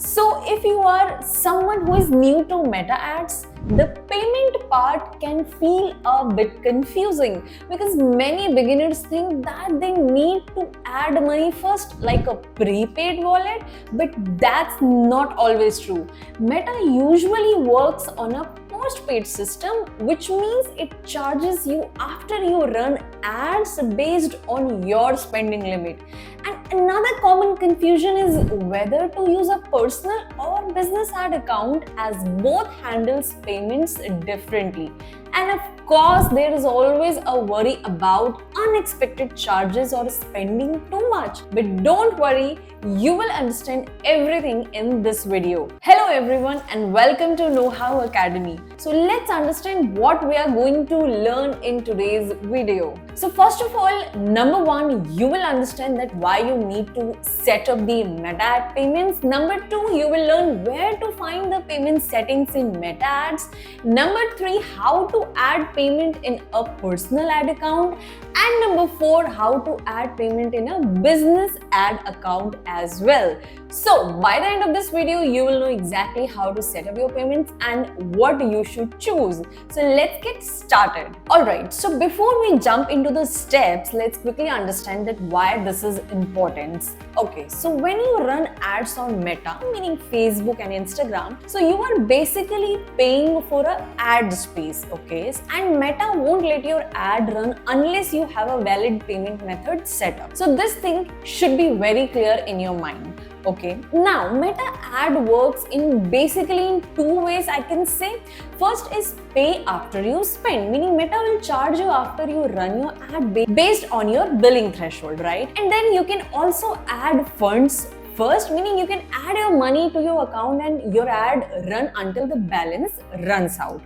So if you are someone who is new to Meta ads, the payment part can feel a bit confusing because many beginners think that they need to add money first, like a prepaid wallet, but that's not always true. Meta usually works on a postpaid system, which means it charges you after you run ads based on your spending limit. And another common confusion is whether to use a personal or business ad account, as both handles payments differently. And of course, there is always a worry about unexpected charges or spending too much. But don't worry, you will understand everything in this video. Hello everyone and welcome to KnowHow Academy. So let's understand what we are going to learn in today's video. So first of all, number one, you will understand that why you need to set up the Meta ad payments. Number two, you will learn where to find the payment settings in Meta ads. Number three, how to add payment in a personal ad account. And number four, how to add payment in a business ad account as well. So by the end of this video, you will know exactly how to set up your payments and what you should choose. So let's get started. Alright, so before we jump into the steps, let's quickly understand that why this is important. Okay, so when you run ads on Meta, meaning Facebook and Instagram, so you are basically paying for an ad space, okay? And Meta won't let your ad run unless you have a valid payment method set up. So this thing should be very clear in your mind. Okay, now Meta ad works basically in two ways, I can say. First is pay after you spend, meaning Meta will charge you after you run your ad based on your billing threshold, right? And then you can also add funds first, meaning you can add your money to your account and your ad run until the balance runs out.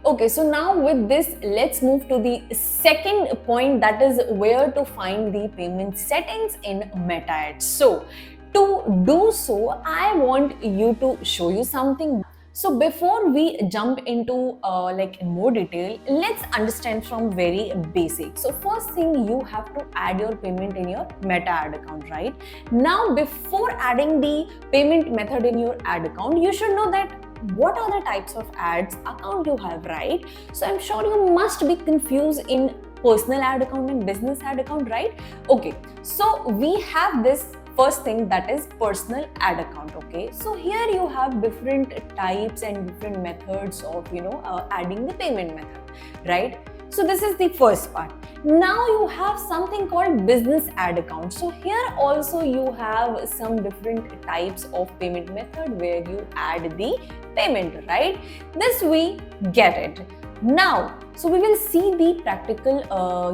Okay, so now with this, let's move to the second point, that is where to find the payment settings in Meta ads. So to do so, I want you to show you something. So before we jump into in more detail, let's understand from very basic. So first thing, you have to add your payment in your Meta ad account, right? Now before adding the payment method in your ad account, you should know that what are the types of ads account you have, right? So I'm sure you must be confused in personal ad account and business ad account, right? Okay, so we have this first thing, that is personal ad account. Okay, so here you have different types and different methods of adding the payment method, right? So this is the first part. Now you have something called business ad account. So here also you have some different types of payment method where you add the payment, right? This we get it. Now, so we will see the practical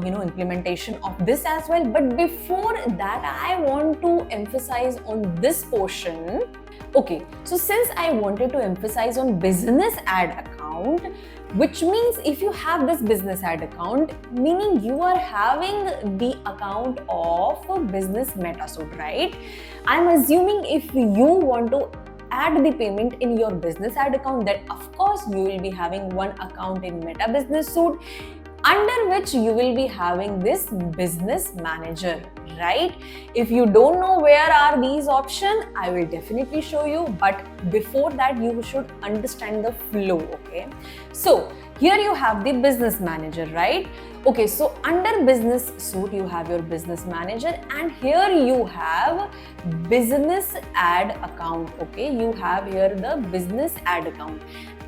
implementation of this as well. But before that, I want to emphasize on this portion. Okay, so since I wanted to emphasize on business ad account, which means if you have this business ad account, meaning you are having the account of a business Meta suite, right? I'm assuming if you want to add the payment in your business ad account, that of course you will be having one account in Meta Business Suite, under which you will be having this business manager, right? If you don't know where are these options, I will definitely show you, but before that you should understand the flow. Okay, so here you have the business manager, right? Okay, so under business suite you have your business manager, and here you have business ad account. Okay, you have here the business ad account,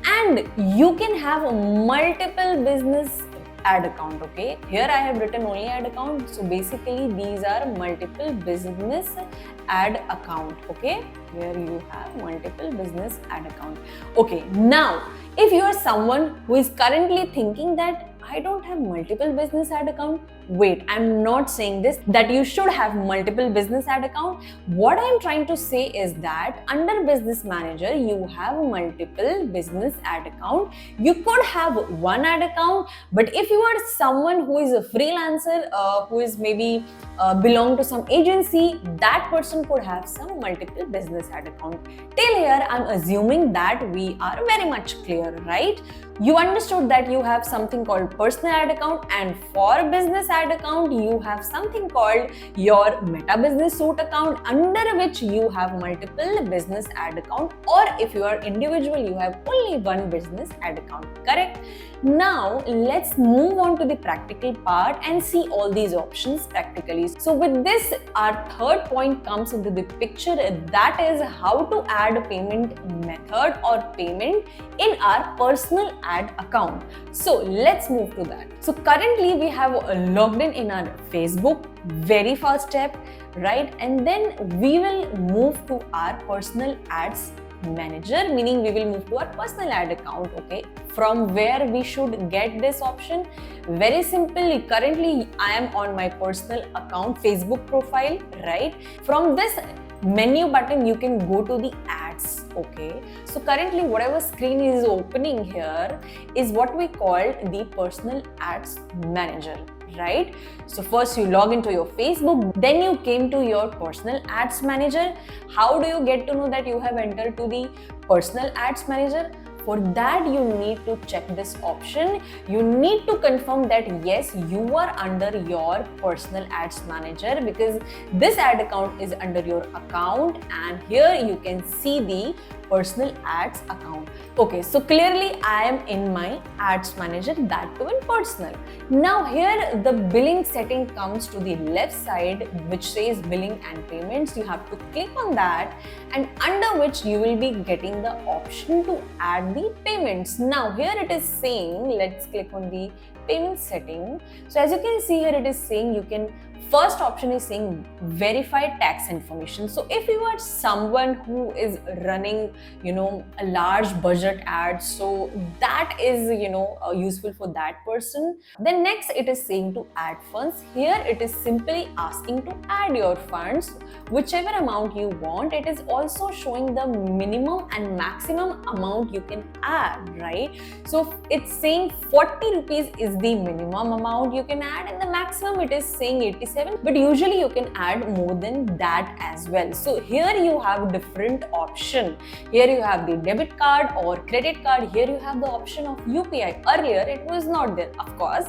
and you can have multiple business ad account. Okay, here I have written only ad account, so basically these are multiple business ad account. Okay, here you have multiple business ad account. Okay, now if you are someone who is currently thinking that I don't have multiple business ad account, wait, I'm not saying this that you should have multiple business ad account. What I'm trying to say is that under business manager you have multiple business ad account. You could have one ad account, but if you are someone who is a freelancer, who is maybe belong to some agency, that person could have some multiple business ad account. Till here I'm assuming that we are very much clear, right? You understood that you have something called personal ad account, and for business ad account you have something called your Meta Business Suite account, under which you have multiple business ad account, or if you are individual you have only one business ad account, correct? Now let's move on to the practical part and see all these options practically. So with this, our third point comes into the picture, that is how to add a payment method or payment in our personal ad account. So let's move to that. So currently we have logged in our Facebook, very first step, right? And then we will move to our personal ads manager, meaning we will move to our personal ad account. Okay, from where we should get this option? Very simple. Currently I am on my personal account Facebook profile, right? From this menu button you can go to the ads. Okay, so currently whatever screen is opening here is what we call the personal ads manager, right? So first you log into your Facebook, then you came to your personal ads manager. How do you get to know that you have entered to the personal ads manager? For that you need to check this option. You need to confirm that yes, you are under your personal ads manager, because this ad account is under your account, and here you can see the personal ads account. Okay, so clearly I am in my ads manager, that too in personal. Now here the billing setting comes to the left side, which says billing and payments. You have to click on that, and under which you will be getting the option to add the payments. Now here it is saying, let's click on the payment setting. So as you can see here, it is saying you can, first option is saying verify tax information. So if you are someone who is running, a large budget ad, so that is, useful for that person. Then next it is saying to add funds. Here it is simply asking to add your funds, whichever amount you want. It is also showing the minimum and maximum amount you can add, right? So it's saying 40 rupees is the minimum amount you can add, and the maximum it is saying 87, but usually you can add more than that as well. So here you have different option. Here you have the debit card or credit card. Here you have the option of UPI. Earlier it was not there, of course.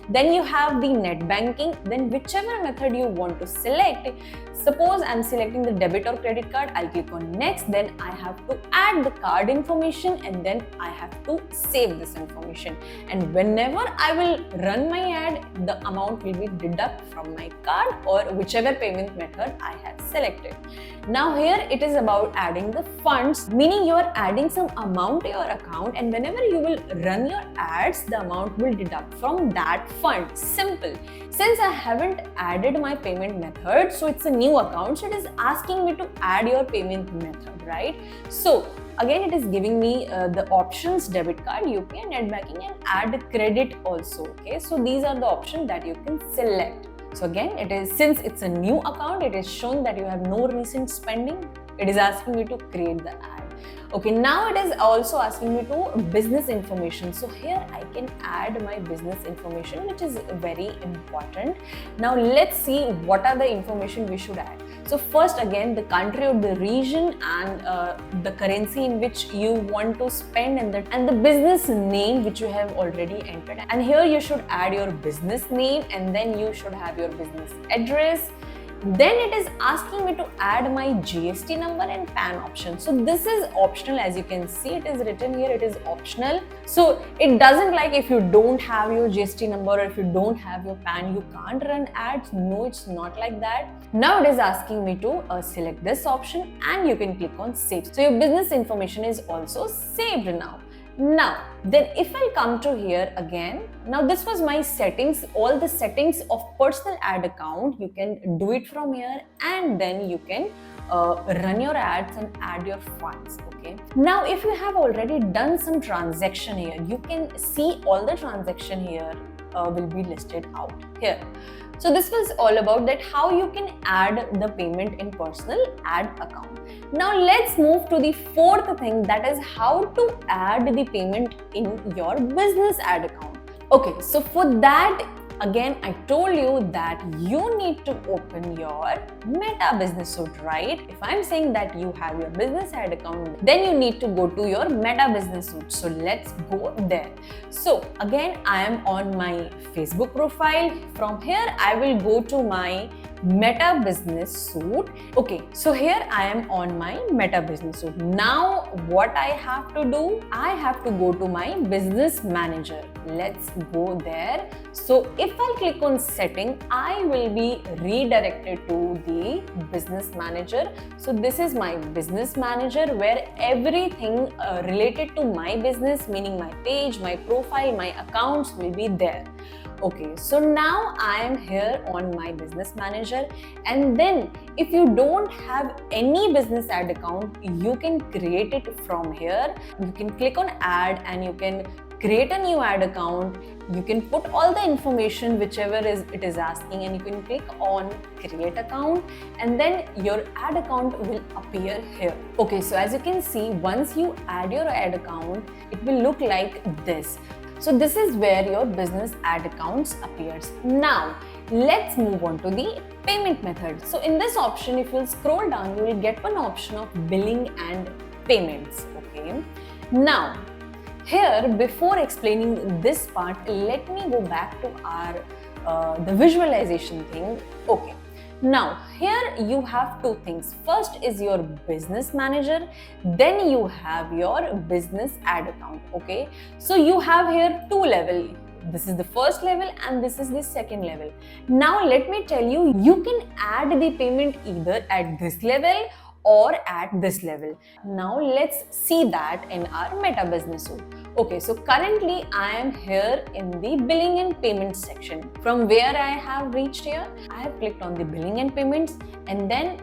Then you have the net banking. Then whichever method you want to select, suppose I'm selecting the debit or credit card, I'll click on next. Then I have to add the card information, and then I have to save this information. And whenever I will run my ad, the amount will be deducted from my card or whichever payment method I have selected. Now here it is about adding the funds, meaning you are adding some amount to your account, and whenever you will run your ads, the amount will deduct from that fund. Simple. Since I haven't added my payment method, so it's a new account, so it is asking me to add your payment method, right? So again it is giving me the options: debit card, UPI, net banking, and add credit also. Okay, so these are the options that you can select. So again, it is, since it's a new account, it is showing that you have no recent spending. It is asking you to create the ad. Okay, now it is also asking me to business information. So here I can add my business information, which is very important. Now let's see what are the information we should add. So first, again, the country or the region, and the currency in which you want to spend, and the business name which you have already entered. And here you should add your business name, and then you should have your business address. Then it is asking me to add my GST number and PAN option. So this is optional. As you can see, it is written here, it is optional. So it doesn't like if you don't have your GST number or if you don't have your PAN, you can't run ads. No, it's not like that. Now it is asking me to select this option, and you can click on save. So your business information is also saved now. Now, then if I come to here again, now this was my settings, all the settings of personal ad account. You can do it from here, and then you can run your ads and add your funds. Okay. Now, if you have already done some transaction here, you can see all the transaction here will be listed out here. So this was all about that, how you can add the payment in personal ad account. Now let's move to the fourth thing, that is how to add the payment in your business ad account. Okay, so for that, Again, I told you that you need to open your Meta Business Suite, right? If I'm saying that you have your business ad account, then you need to go to your Meta Business Suite. So let's go there. So again, I am on my Facebook profile. From here, I will go to my Meta Business Suite. Okay, so here I am on my Meta Business Suite. Now what I have to do, I have to go to my Business Manager. Let's go there. So if I click on setting, I will be redirected to the Business Manager. So this is my Business Manager where everything related to my business, meaning my page, my profile, my accounts will be there. Okay, so now I am here on my Business Manager, and then if you don't have any business ad account, you can create it from here. You can click on add and you can create a new ad account. You can put all the information whichever it is asking, and you can click on create account, and then your ad account will appear here. Okay, so as you can see, once you add your ad account, it will look like this. So this is where your business ad accounts appears. Now let's move on to the payment method. So in this option, if you'll scroll down, you will get one option of billing and payments. Okay. Now here, before explaining this part, let me go back to our the visualization thing. Okay. Now here you have two things. First is your Business Manager, then you have your business ad account. Okay, so you have here two levels. This is the first level and this is the second level. Now let me tell you, you can add the payment either at this level or at this level. Now let's see that in our Meta Business Suite. Okay, so currently I am here in the billing and payments section. From where I have reached here, I have clicked on the billing and payments, and then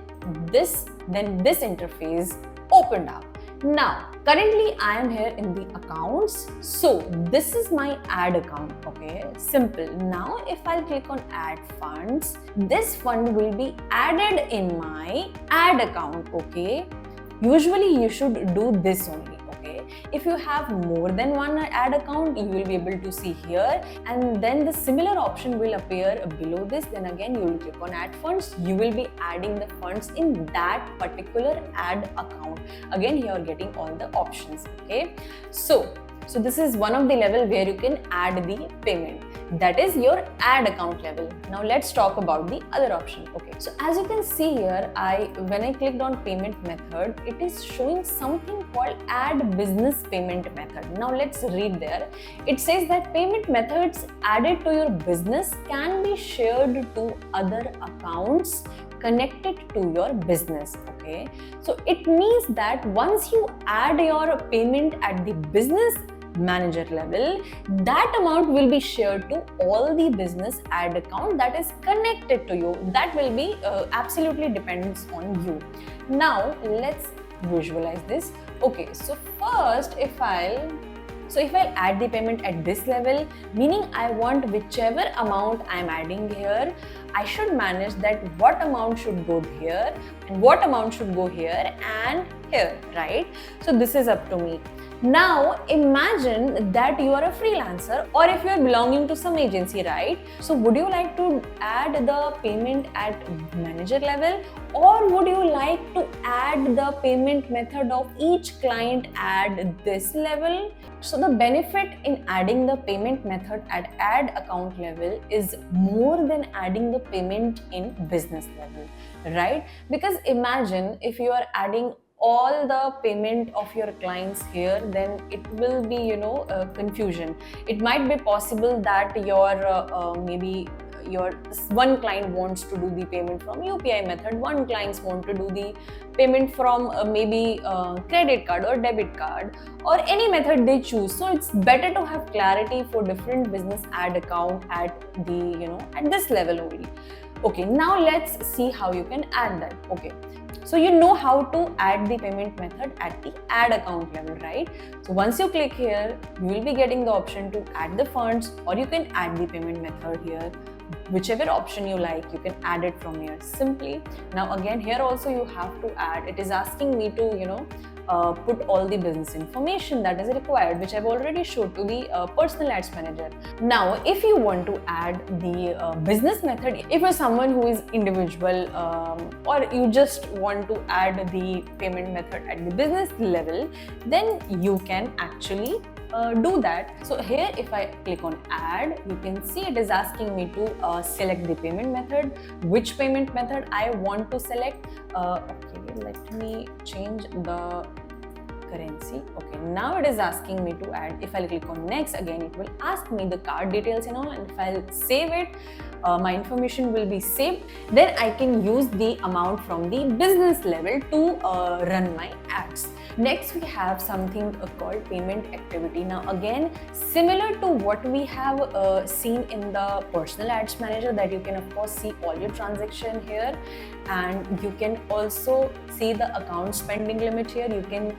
this interface opened up. Now currently I am here in the accounts. So this is my ad account. Okay, simple. Now if I click on add funds, this fund will be added in my ad account. Okay, usually you should do this only. If you have more than one ad account, you will be able to see here, and then the similar option will appear below this. Then again, you will click on add funds. You will be adding the funds in that particular ad account. Again, you are getting all the options. Okay, so this is one of the level where you can add the payment. That is your ad account level. Now let's talk about the other option. Okay, so as you can see here, when I clicked on payment method, it is showing something called add business payment method. Now let's read there. It says that payment methods added to your business can be shared to other accounts connected to your business. Okay, so it means that once you add your payment at the Business Manager level, that amount will be shared to all the business ad account that is connected to you. That will be absolutely depends on you. Now let's visualize this. Okay, so first if I'll add the payment at this level, meaning I want whichever amount I'm adding here, I should manage that what amount should go here and what amount should go here and here, right? So this is up to me. Now imagine that you are a freelancer, or if you are belonging to some agency, right? So would you like to add the payment at manager level, or would you like to add the payment method of each client at this level? So the benefit in adding the payment method at ad account level is more than adding the payment in business level, right? Because imagine if you are adding all the payment of your clients here, then it will be confusion. It might be possible that your maybe your one client wants to do the payment from UPI method, one clients want to do the payment from maybe credit card or debit card, or any method they choose. So it's better to have clarity for different business ad account at the at this level only. Okay, now let's see how you can add that. Okay, so you know how to add the payment method at the ad account level, right? So once you click here, you will be getting the option to add the funds, or you can add the payment method here. Whichever option you like, you can add it from here simply. Now again, here also you have to add. It is asking me to put all the business information that is required, which I've already showed to the personal ads manager. Now, if you want to add the business method, if you're someone who is individual or you just want to add the payment method at the business level, then you can actually do that. So here, if I click on add, you can see it is asking me to select the payment method, which payment method I want to select. Okay, let me change the currency. Okay, now it is asking me to add. If I click on next, again it will ask me the card details and all, and if I'll save it, my information will be saved. Then I can use the amount from the business level to run my ads. Next, we have something called payment activity. Now again, similar to what we have seen in the personal ads manager, that you can of course see all your transaction here, and you can also see the account spending limit here. You can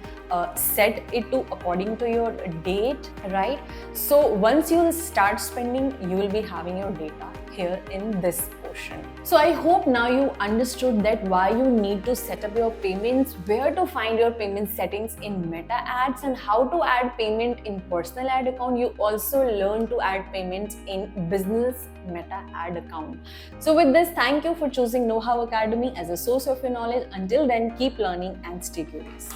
set it to according to your date, right? So once you start spending, you will be having your data here in this portion. So I hope now you understood that why you need to set up your payments, where to find your payment settings in Meta Ads, and how to add payment in personal ad account. You also learn to add payments in business Meta ad account. So with this, thank you for choosing KnowHow Academy as a source of your knowledge. Until then, keep learning and stay curious.